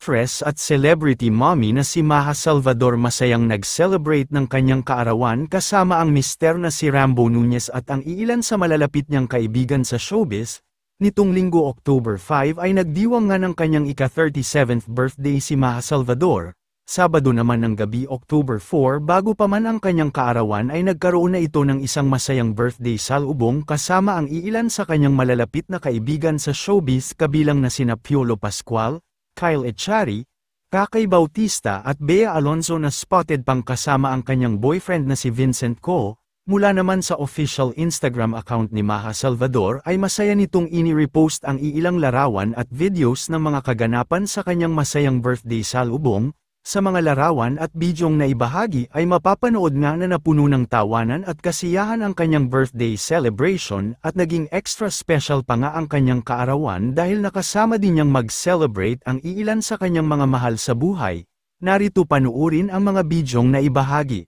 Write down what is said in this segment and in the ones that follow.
actress at celebrity mommy na si Maha Salvador masayang nag-celebrate ng kanyang kaarawan kasama ang mister na si Rambo Nunez at ang iilan sa malalapit niyang kaibigan sa showbiz. Nitong Linggo October 5 ay nagdiwang nga ng kanyang ika-37th birthday si Maha Salvador. Sabado naman ng gabi October 4 bago pa man ang kanyang kaarawan ay nagkaroon na ito ng isang masayang birthday salubong kasama ang iilan sa kanyang malalapit na kaibigan sa showbiz kabilang na sina Piolo Pascual, Kyle Echari, Kakay Bautista at Bea Alonzo na spotted pang kasama ang kanyang boyfriend na si Vincent Co. Mula naman sa official Instagram account ni Maha Salvador ay masaya nitong ini-repost ang iilang larawan at videos ng mga kaganapan sa kanyang masayang birthday salubong. Sa mga larawan at bidyong naibahagi ay mapapanood nga na napuno ng tawanan at kasiyahan ang kanyang birthday celebration at naging extra special pa nga ang kanyang kaarawan dahil nakasama din niyang mag-celebrate ang iilan sa kanyang mga mahal sa buhay. Narito panuurin ang mga bidyong naibahagi.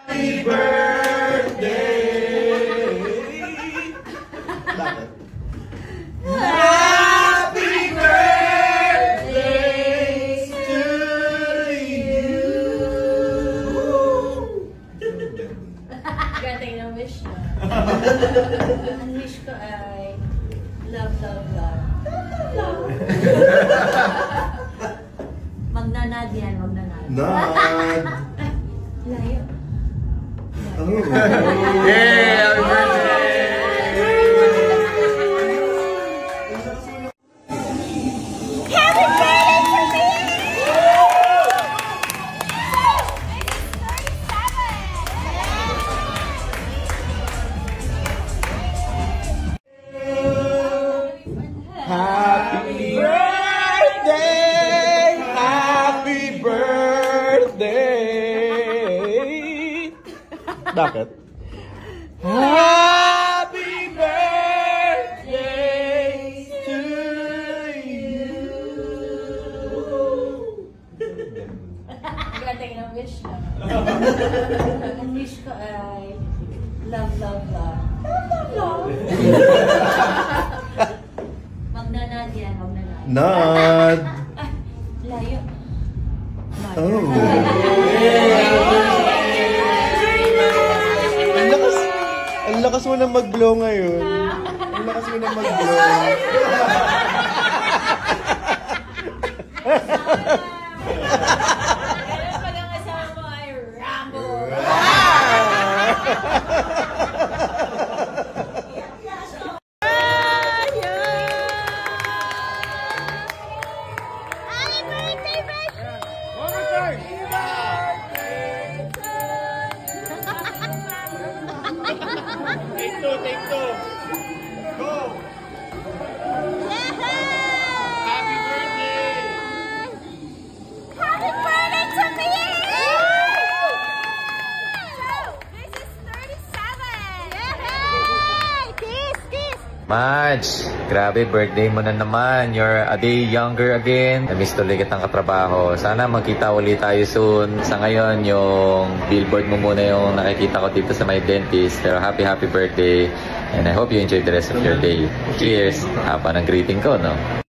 Happy birthday! Ang wish ko ay love, love, love. Love. Magnanad yan, magnanad. Nad! Layo. Yay! Happy birthday! Happy birthday! Happy birthday! Bakit? Happy birthday to you! Ganda ng wish na. Ang wish ko ay love, love, love. Love, love. Magnanad yan, magnanad. Nad! Ay, layo. Oh! Ang lakas mo na mag-blow ngayon. Ang lakas mo na mag-blow. Kaya pag ang asawa mo ay Rambo. Take two. Go! Happy birthday! Happy birthday to me! So, this is 37! Yay! Kiss! Madge, grabe, birthday mo na naman. You're a day younger again. Na-miss tuloy kitang katrabaho. Sana magkita ulit tayo soon. Sa ngayon, yung billboard mo muna yung nakikita ko dito sa my dentist. Pero happy birthday. And I hope you enjoy the rest of your day. Cheers! Haba ng greeting ko, no?